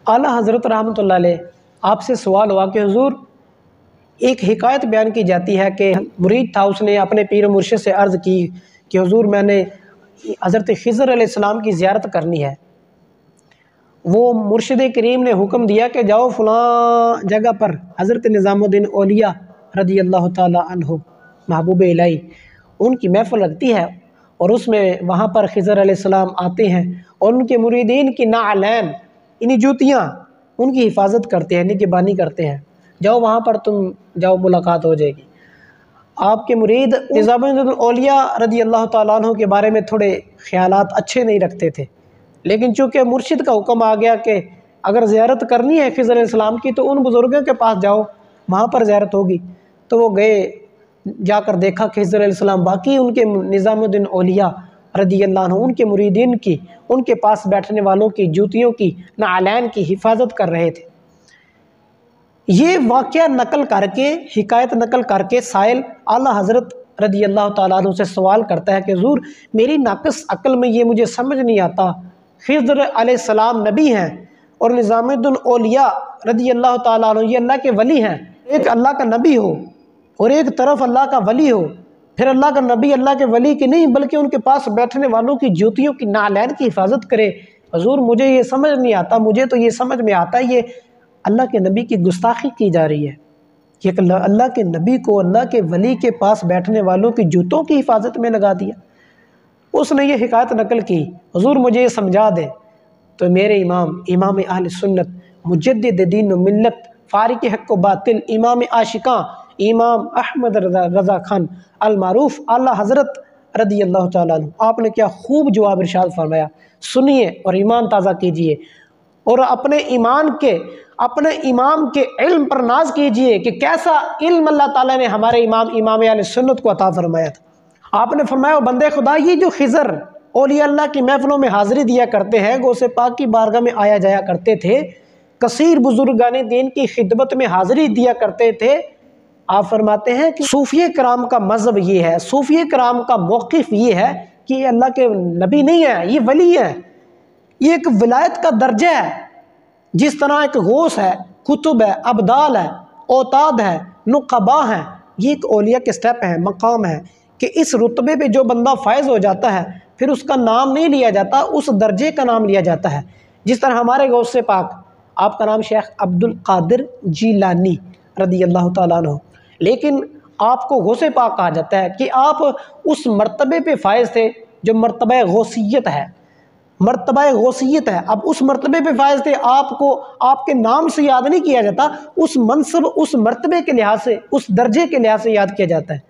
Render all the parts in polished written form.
आला हज़रत रहमतुल्लाह अलैह आपसे सवाल हुआ कि हुजूर, एक हिकायत बयान की जाती है कि मुरीद था, उसने अपने पीर मुर्शिद से अर्ज़ की कि हुजूर मैंने हज़रत खिज़र अलैहिस्सलाम की ज़ियारत करनी है। वो मुर्शिद करीम ने हुक्म दिया कि जाओ फ़लाँ जगह पर हज़रत निज़ामुद्दीन औलिया रज़ी अल्लाह ताला अन्हु महबूब इलाही उनकी महफ़िल लगती है, और उसमें वहाँ पर खिज़र अलैहिस्सलाम आते हैं और उनके मुरीदीन की नालैन यानी जूतियाँ उनकी हिफाजत करते हैं, निगहबानी करते हैं। जाओ वहाँ पर तुम जाओ, मुलाकात हो जाएगी। आपके मुरीद निज़ामुद्दीन औलिया रज़ी अल्लाह ताला अन्हु के बारे में थोड़े ख़यालात अच्छे नहीं रखते थे, लेकिन चूँकि मुर्शिद का हुक्म आ गया कि अगर ज़ियारत करनी है खिज़र अलैहिस्सलाम की तो उन बुज़ुर्गों के पास जाओ, वहाँ पर ज़ियारत होगी। तो वो गए, जाकर देखा खिज़र अलैहिस्सलाम बाकी उनके निज़ामुद्दीन औलिया रज़ी अल्लाह अन्हु उनके मुरीदीन की, उनके पास बैठने वालों की जूतियों की, नालैन की हिफाजत कर रहे थे। ये वाक़या नकल करके, हिकायत नकल करके साइल आला हज़रत रज़ी अल्लाह ताला अन्हु से सवाल करता है कि हुज़ूर मेरी नाक़िस अक्ल में ये मुझे समझ नहीं आता, खिज़र अलैहिस्सलाम नबी हैं और निज़ामुद्दीन औलिया रज़ी अल्लाह ताला अन्हु ये अल्लाह के वली हैं, एक अल्लाह का नबी हो और एक तरफ अल्लाह का वली हो, फिर अल्लाह का नबी अल्लाह के वली की नहीं बल्कि उनके पास बैठने वालों की जूतियों की नालैन की हिफाजत करे। हुज़ूर मुझे ये समझ नहीं आता, मुझे तो ये समझ में आता है ये अल्लाह के नबी की गुस्ताखी की जा रही है कि अल्लाह के नबी को अल्लाह के वली के पास बैठने वालों की जूतों की हिफाजत में लगा दिया। उसने ये हिकायत नकल की, हुज़ूर मुझे ये समझा दें। तो मेरे इमाम अहल सुन्नत मुजद्दिद दीन व मिल्लत फारिक हक़ व बातिल इमाम आशिकां इमाम अहमद रज़ा खान अल मारूफ आला हज़रत रज़ी अल्लाह ताला अन्हु आपने क्या खूब जवाब इरशाद फरमाया। सुनिए और ईमान ताज़ा कीजिए और अपने इमाम के इल्म पर नाज कीजिए कि कैसा इल्म अल्लाह ताला ने हमारे इमाम अहल सुन्नत को अता फरमाया था। आपने फरमाया बंदे खुदा, ये जो खिज़र औलिया अल्लाह की महफ़िलों में हाज़िरी दिया करते हैं, गौसे पाक की बारगाह में आया जाया करते थे, कसीर बुजुर्गाने दीन की खिदमत में हाज़िरी दिया करते थे। आप फरमाते हैं कि सूफ़ी कराम का मज़हब ये है, सूफ़ी कराम का मौक़िफ़ ये है कि ये अल्लाह के नबी नहीं है, ये वली है, ये एक विलायत का दर्जा है। जिस तरह एक गौस है, कुतुब है, अब्दाल है, औताद है, नुक़बा है, ये एक औलिया के स्टेप है, मकाम है कि इस रुतबे पे जो बंदा फ़ायज़ हो जाता है फिर उसका नाम नहीं लिया जाता, उस दर्जे का नाम लिया जाता है। जिस तरह हमारे गौसे पाक, आपका नाम शेख अब्दुल कादिर जीलानी रज़ी अल्लाह ताला अन्हु, लेकिन आपको गौसे पाक कहा जाता है कि आप उस मर्तबे पे फ़ायज़ थे जो मर्तबा गौसियत है, मर्तबा गौसियत है। अब उस मर्तबे पे फ़ायज़ थे, आपको आपके नाम से याद नहीं किया जाता, उस मनसब उस मर्तबे के लिहाज से, उस दर्जे के लिहाज से याद किया जाता है।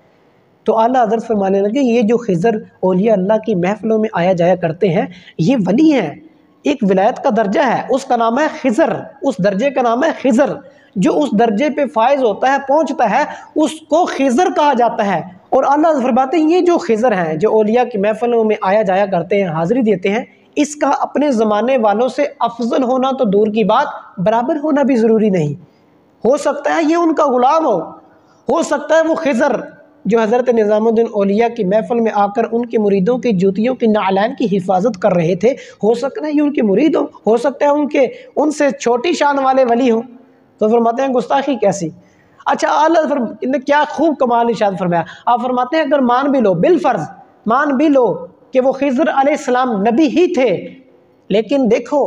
तो आला हज़रत फरमाने लगे ये जो खिज़र औलिया अल्लाह की महफ़िलों में आया जाया करते हैं ये वली हैं, एक विलायत का दर्जा है, उसका नाम है खिज़र, उस दर्जे का नाम है खिज़र। जो उस दर्जे पे फ़ायज़ होता है, पहुँचता है, उसको खिज़र कहा जाता है। और आला फरमाते हैं ये जो खिज़र हैं जो औलिया की महफ़िलों में आया जाया करते हैं, हाज़िरी देते हैं, इसका अपने ज़माने वालों से अफजल होना तो दूर की बात, बराबर होना भी ज़रूरी नहीं। हो सकता है ये उनका ग़ुलाम हो सकता है वो खिज़र जो हज़रत निज़ामुद्दीन औलिया की महफ़िल में आकर उनके मुरीदों की जूतियों की नालैन की हिफाजत कर रहे थे, हो सकता है ये उनके मुरीद हो सकता है उनसे छोटी शान वाले वली हों। तो फरमाते हैं गुस्ताखी कैसी। अच्छा, अल्लाह ने क्या खूब कमाल इरशाद फरमाया। आप फरमाते हैं अगर मान भी लो, बिलफ़र्ज़ मान भी लो कि वो खिज़र अलैहिस्सलाम नबी ही थे, लेकिन देखो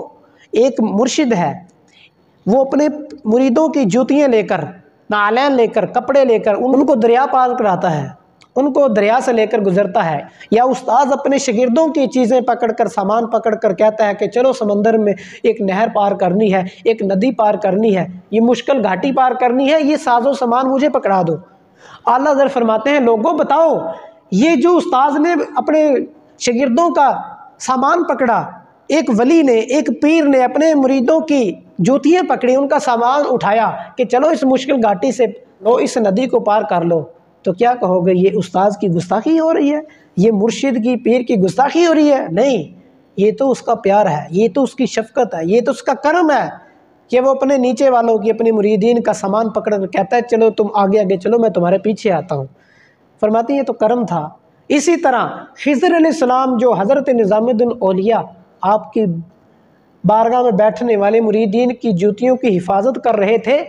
एक मुर्शिद है, वो अपने मुरीदों की जूतियाँ लेकर, नालैन लेकर, कपड़े लेकर उनको दरिया पार कराता है, उनको दरिया से लेकर गुजरता है। या उस्ताद अपने शागिर्दों की चीज़ें पकड़कर, सामान पकड़कर कहता है कि चलो समंदर में एक नहर पार करनी है, एक नदी पार करनी है, ये मुश्किल घाटी पार करनी है, ये साजो सामान मुझे पकड़ा दो। आला हज़रत फरमाते हैं लोगों बताओ, ये जो उस्ताद ने अपने शागिर्दों का सामान पकड़ा, एक वली ने, एक पीर ने अपने मुरीदों की जूतियाँ पकड़ी, उनका सामान उठाया कि चलो इस मुश्किल घाटी से लो, इस नदी को पार कर लो, तो क्या कहोगे ये उस्ताद की गुस्ताखी हो रही है, ये मुर्शिद की, पीर की गुस्ताखी हो रही है? नहीं, ये तो उसका प्यार है, ये तो उसकी शफ़क़त है, ये तो उसका करम है कि वो अपने नीचे वालों की, अपने मुरीदीन का सामान पकड़ कर कहता है चलो तुम आगे आगे चलो, मैं तुम्हारे पीछे आता हूँ। फरमाती है तो करम था। इसी तरह खिज़र अलैहिस्सलाम जो हज़रत निज़ामुद्दीन औलिया आपकी बारगाह में बैठने वाले मुरीदीन की जूतियों की हिफाजत कर रहे थे।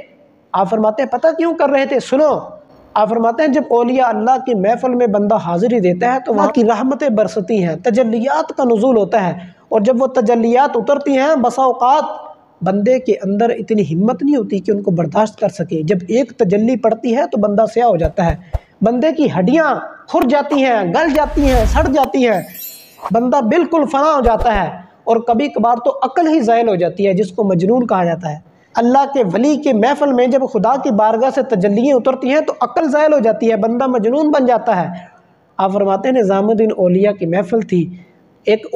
आप फरमाते हैं पता क्यों कर रहे थे? सुनो, आप फरमाते हैं जब औलिया अल्लाह की महफिल में बंदा हाजिरी देता है तो वहाँ की रहमतें बरसती हैं, तजल्लियात का नुज़ूल होता है, और जब वो तजल्लियात उतरती हैं बसा औक़ात बंदे के अंदर इतनी हिम्मत नहीं होती कि उनको बर्दाश्त कर सके। जब एक तजल्ली पड़ती है तो बंदा स्याह हो जाता है, बंदे की हड्डियाँ खुर जाती हैं, गल जाती हैं, सड़ जाती हैं, बंदा बिल्कुल फना हो जाता है, और कभी कभार तो अक्ल ही ज़ायल हो जाती है, जिसको मजनून कहा जाता है। अल्लाह के वली के महफिल में जब खुदा की बारगाह से तजल्लियाँ उतरती हैं तो अक्ल ज़ायल हो जाती है, बंदा मजनून बन जाता है। आप फरमाते हैं निज़ामुद्दीन औलिया की महफिल थी, एक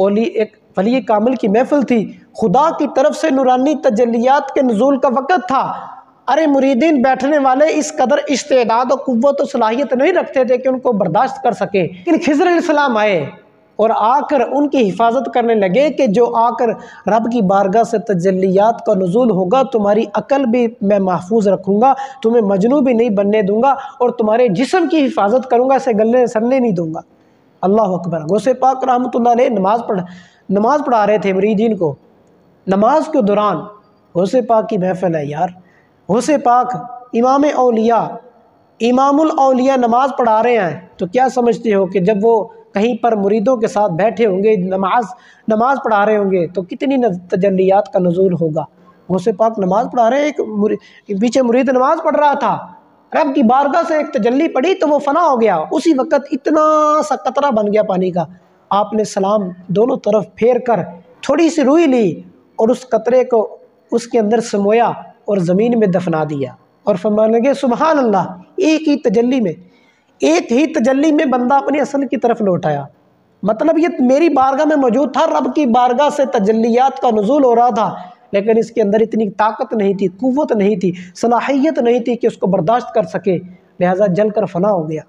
वली कामिल की महफिल थी, खुदा की तरफ से नूरानी तजल्लियात के नुज़ूल का वक़्त था। अरे मुरीदीन बैठने वाले इस कदर इस्तेदाद और कुव्वत और सलाहियत नहीं रखते थे कि उनको बर्दाश्त कर सके, लेकिन खिज़र अलैहिस्सलाम आए और आकर उनकी हिफाजत करने लगे कि जो आकर रब की बारगाह से तजल्लियात का नुज़ूल होगा, तुम्हारी अकल भी मैं महफूज रखूँगा, तुम्हें मजनू भी नहीं बनने दूँगा, और तुम्हारे जिस्म की हिफाजत करूँगा, इसे गलने सड़ने नहीं दूँगा। अल्लाह अकबर। गौसे पाक रहमतुल्लाह अलैह नमाज पढ़ा रहे थे मुरीदीन को। नमाज के दौरान गौसे पाक की महफिल है यार, गौसे पाक इमाम औलिया, इमामुल औलिया नमाज पढ़ा रहे हैं, तो क्या समझते हो कि जब वो कहीं पर मुरीदों के साथ बैठे होंगे, नमाज पढ़ा रहे होंगे, तो कितनी तजल्लियात का नुज़ूल होगा। गौसे पाक नमाज पढ़ा रहे हैं, एक पीछे मुरीद नमाज पढ़ रहा था, रब की बारगाह से एक तजल्ली पड़ी तो वो फना हो गया, उसी वक़्त इतना सा कतरा बन गया पानी का। आपने सलाम दोनों तरफ फेर कर थोड़ी सी रुई ली और उस कतरे को उसके अंदर समोया और ज़मीन में दफना दिया, और फरमाने लगे सुबहान अल्लाह, एक ही तजल्ली में बंदा अपनी असल की तरफ लौट आया। मतलब ये मेरी बारगाह में मौजूद था, रब की बारगाह से तजल्लियात का नुज़ूल हो रहा था, लेकिन इसके अंदर इतनी ताकत नहीं थी, कुव्वत नहीं थी, सलाहियत नहीं थी कि उसको बर्दाश्त कर सके, लिहाजा जल कर फना हो गया।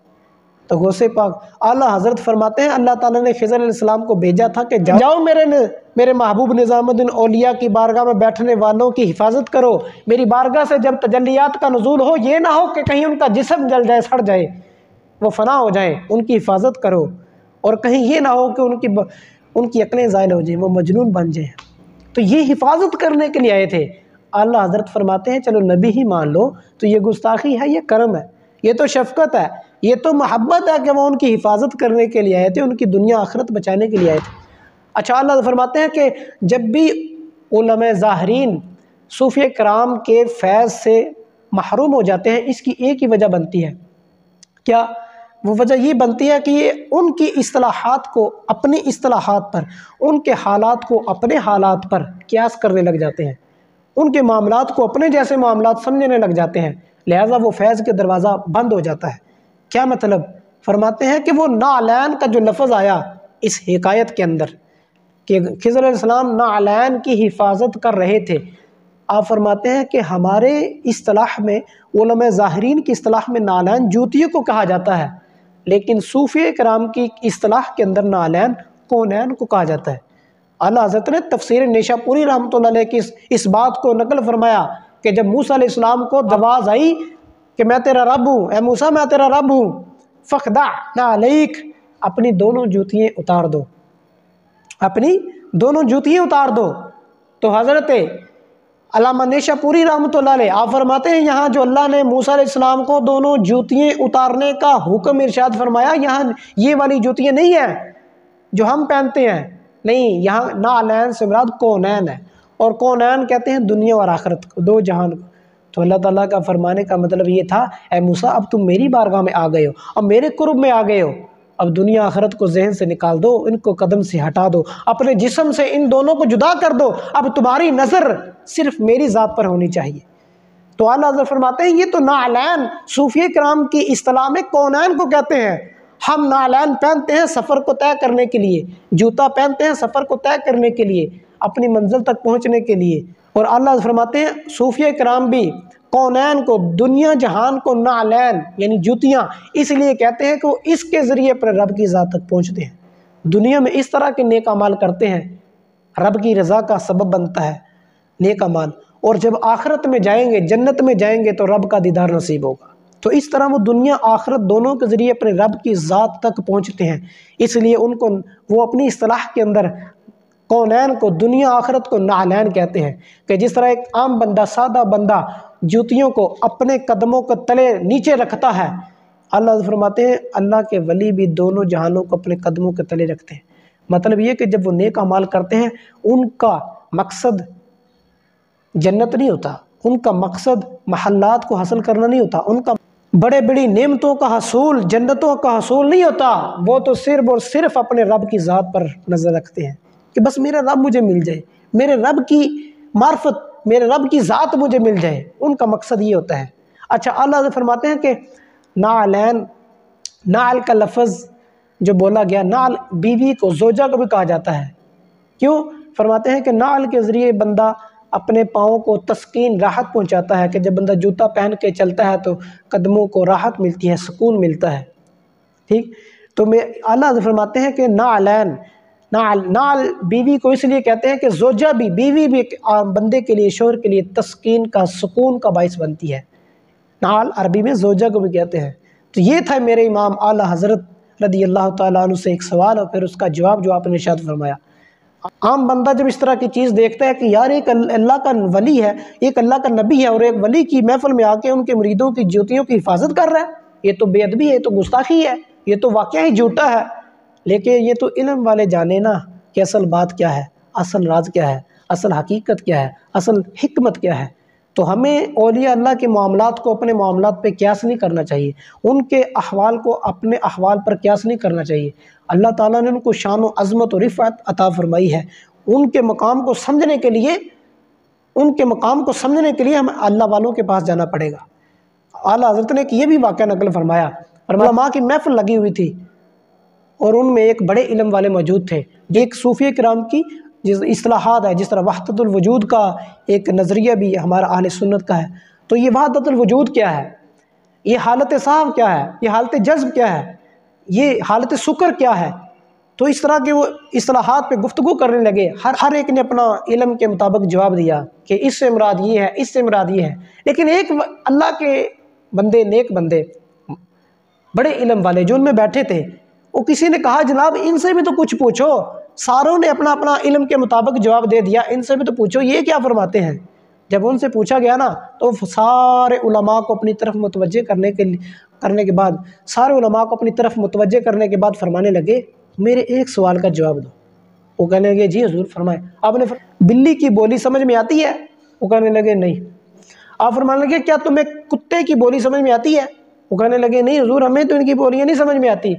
तो गौसे पाक आला हज़रत फरमाते हैं अल्लाह ताला ने खिज़र अलैहिस्सलाम को भेजा था कि जाओ मेरे महबूब निज़ामुद्दीन औलिया की बारगाह में बैठने वालों की हिफाजत करो, मेरी बारगाह से जब तजल्लियात का नुज़ूल हो, ये ना हो कि कहीं उनका जिस्म जल जाए, सड़ जाए, वो फना हो जाए, उनकी हिफाजत करो, और कहीं ये ना हो कि उनकी अक्लें ज़ायल हो जाएँ, वो मजनून बन जाए। तो ये हिफाजत करने के लिए आए थे। आला हज़रत फरमाते हैं चलो नबी ही मान लो तो ये गुस्ताखी है, ये करम है, ये तो शफ़क़त है, ये तो मोहब्बत है कि वो उनकी हिफाजत करने के लिए आए थे, उनकी दुनिया आखिरत बचाने के लिए आए थे। अच्छा, अल्लाह फरमाते हैं कि जब भी उलमा ज़ाहिरीन सूफ़ी कराम के फैज़ से महरूम हो जाते हैं, इसकी एक ही वजह बनती है, क्या वो वजह ये बनती है कि ये उनकी इस्तिलाहात को अपनी इस्तिलाहात पर, उनके हालात को अपने हालात पर क़ियास करने लग जाते हैं, उनके मामलात को अपने जैसे मामलात समझने लग जाते हैं, लिहाजा वो फैज़ के दरवाज़ा बंद हो जाता है। क्या मतलब? फरमाते हैं कि वो नालैन का जो लफ्ज़ आया इस हिकायत के अंदर कि खिज़र अलैहिस्सलाम नालैन की हिफाजत कर रहे थे, आप फरमाते हैं कि हमारे इस्तिलाह में, उलमा ज़ाहिरीन की इस्तिलाह में नालैन जूतियों को कहा जाता है, लेकिन सूफ़ी कराम की इस्तिलाह के अंदर नालैन कौनैन को कहा जाता है। आला हज़रत ने तफसीर निशापुरी रहमतुल्लाह अलैह की इस बात को नकल फरमाया कि जब मूसा अलैहिस्सलाम को आवाज़ आई कि मैं तेरा रब हूँ, ए मूसा मैं तेरा रब हूँ, फ़ख्दा नालैक, अपनी दोनों जूतियाँ उतार दो, अपनी दोनों जूतियाँ उतार दो। तो हज़रत अल्लामा निशापुरी रहमतुल्लाह अलैह आप फरमाते हैं यहाँ जो अल्लाह ने मूसा अलैहिस्सलाम को दोनों जूतियाँ उतारने का हुक्म इरशाद फरमाया, यहाँ ये वाली जूतियाँ नहीं हैं जो हम पहनते हैं, नहीं, यहाँ नालैन से मुराद कौनैन है, और कौनैन कहते हैं दुनिया और आखिरत को, दो जहान को। तो अल्लाह ताला का फरमाने का मतलब ये था, ए मूसा अब तुम मेरी बारगाह में आ गए हो, अब मेरे कुर्ब में आ गए हो, अब दुनिया आखिरत को जहन से निकाल दो, इनको कदम से हटा दो, अपने जिस्म से इन दोनों को जुदा कर दो, अब तुम्हारी नज़र सिर्फ मेरी ज़ात पर होनी चाहिए। तो आला हज़रत फरमाते हैं ये तो नालैन सूफ़ी कराम की इस्तिलाह में कौनैन को कहते हैं। हम नालैन पहनते हैं सफ़र को तय करने के लिए, जूता पहनते हैं सफ़र को तय करने के लिए, अपनी मंजिल तक पहुँचने के लिए, और अल्लाह फरमाते हैं सूफ़ी कराम भी कौनैन को, दुनिया जहान को नालैन यानी जूतियाँ इसलिए कहते हैं कि वो इसके ज़रिए अपने रब की ज़ात तक पहुँचते हैं। दुनिया में इस तरह के नेक अमाल करते हैं, रब की रज़ा का सबब बनता है नेक अमाल, और जब आखिरत में जाएंगे, जन्नत में जाएंगे तो रब का दीदार नसीब होगा। तो इस तरह वो दुनिया आखिरत दोनों के ज़रिए अपने रब की ज़ात तक पहुँचते हैं, इसलिए उनको वो अपनी इस्तिलाह के अंदर کونین کو، دنیا آخرت کو نعلین کہتے ہیں، کہ جس طرح ایک عام بندہ، سادہ بندہ جوتیوں کو اپنے قدموں کے تلے نیچے رکھتا ہے، اللہ فرماتے ہیں اللہ کے ولی بھی دونوں جہانوں کو اپنے قدموں کے تلے رکھتے ہیں۔ مطلب یہ کہ جب وہ نیک اعمال کرتے ہیں ان کا مقصد جنت نہیں ہوتا، ان کا مقصد محلات کو حاصل کرنا نہیں ہوتا، ان کا بڑے بڑی نعمتوں کا حصول، جنتوں کا حصول نہیں ہوتا، وہ تو صرف اور صرف اپنے رب کی ذات پر نظر رکھتے ہیں کہ بس میرا رب مجھے مل جائے، میرے رب کی معرفت، میرے رب کی ذات مجھے مل جائے، ان کا مقصد یہ ہوتا ہے۔ اچھا، اللہ فرماتے ہیں کہ نعلین، نعل کا لفظ جو بولا گیا، نعل بیوی کو، زوجہ کو بھی کہا جاتا ہے۔ کیوں؟ فرماتے ہیں کہ نعل کے ذریعے بندہ اپنے پاؤں کو تسکین، راحت پہنچاتا ہے، کہ جب بندہ جوتا پہن کے چلتا ہے تو قدموں کو راحت ملتی ہے، سکون ملتا ہے۔ ٹھیک، تو اللہ فرماتے ہیں کہ نعلین، نعل بیوی کو اس لیے کہتے ہیں کہ زوجہ بھی، بیوی بھی بندے کے لیے، شوہر کے لیے تسکین کا، سکون کا باعث بنتی ہے۔ نعل عربی میں زوجہ کو بھی کہتے ہیں۔ تو یہ تھا میرے امام اعلیٰ حضرت رضی اللہ تعالیٰ عنہ سے ایک سوال، اور پھر اس کا جواب جو آپ نے ارشاد فرمایا۔ عام بندہ جب اس طرح کی چیز دیکھتا ہے کہ یار ایک اللہ کا ولی ہے، ایک اللہ کا نبی ہے، اور ایک ولی کی محفل میں آ کے ان کے مریدوں کی جوتیوں کی حفاظت کر رہا ہے، یہ تو بے ادبی ہے، یہ تو گستاخی ہے، یہ تو واقعہ ہی جھوٹا ہے۔ لیکن یہ تو علم والے جانے نا کہ اصل بات کیا ہے، اصل راز کیا ہے، اصل حقیقت کیا ہے، اصل حکمت کیا ہے۔ تو ہمیں اولیاء اللہ کے معاملات کو اپنے معاملات پہ قیاس نہیں کرنا چاہیے، ان کے احوال کو اپنے احوال پر قیاس نہیں کرنا چاہیے۔ اللہ تعالیٰ نے ان کو شان و عظمت و رفعت عطا فرمائی ہے، ان کے مقام کو سمجھنے کے لیے، ہمیں اللہ والوں کے پاس جانا پڑے گا۔ اعلیٰ حضرت نے یہ بھی واقعہ نقل فرمایا، علماء کی محفل لگی ہوئی تھی اور ان میں ایک بڑے علم والے موجود تھے، ایک صوفیہ کرام کی اصطلاحات ہے، جس طرح وحدت الوجود کا ایک نظریہ بھی ہمارا اہل سنت کا ہے۔ تو یہ وحدت الوجود کیا ہے، یہ حالت صاحب کیا ہے، یہ حالت جذب کیا ہے، یہ حالت سکر کیا ہے، تو اس طرح کے وہ اصطلاحات پہ گفتگو کرنے لگے۔ ہر ایک نے اپنا علم کے مطابق جواب دیا کہ اس سے مراد یہ ہے، اس سے مراد یہ ہے۔ لیکن ایک اللہ کے بندے، نیک بندے، بڑے علم والے جو ان میں بیٹھے تھے، وہ کسی نے کہا جناب ان سے بھی تو کچھ پوچھو، ساروں نے اپنا اپنا علم کے مطابق جواب دے دیا، ان سے بھی تو پوچھو یہ کیا فرماتے ہیں۔ جب ان سے پوچھا گیا نا تو سارے علماء کو اپنی طرف متوجہ کرنے کے بعد فرمانے لگے میرے ایک سوال کا جواب دو۔ وہ کہنے لگے جی حضور فرمائے۔ آپ نے بلی کی بولی سمجھ میں آتی ہے؟ وہ کہنے لگے نہیں۔ آپ فرمانے لگے کیا تمہیں کتے کی بولی سمجھ میں آتی ہے؟ وہ کہنے لگے نہیں حضور ہمیں تو ان کی بولیاں نہیں سمجھ میں آتی۔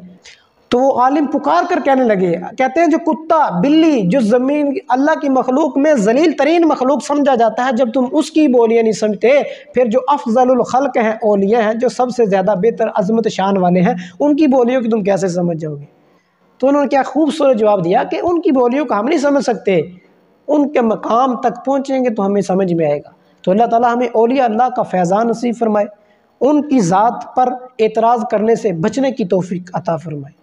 تو وہ عالم پکار کر کہنے لگے، کہتے ہیں جو کتا، بلی، جو زمین اللہ کی مخلوق میں ذلیل ترین مخلوق سمجھا جاتا ہے، جب تم اس کی بولیاں نہیں سمجھتے، پھر جو افضل الخلق ہیں، اولیاء ہیں، جو سب سے زیادہ بہتر عظمت شان والے ہیں، ان کی بولیوں کی تم کیسے سمجھ جاؤ گے؟ تو انہوں نے کیا خوبصورت جواب دیا کہ ان کی بولیوں کو ہم نہیں سمجھ سکتے، ان کے مقام تک پہنچیں گے تو ہمیں سمجھ میں آئے گا۔ تو اللہ تعالیٰ ہمیں اولیاء اللہ کا فیضان نصیب فرمائے، ان کی ذات پر اعتراض کرنے سے بچنے کی توفیق عطا فرمائے۔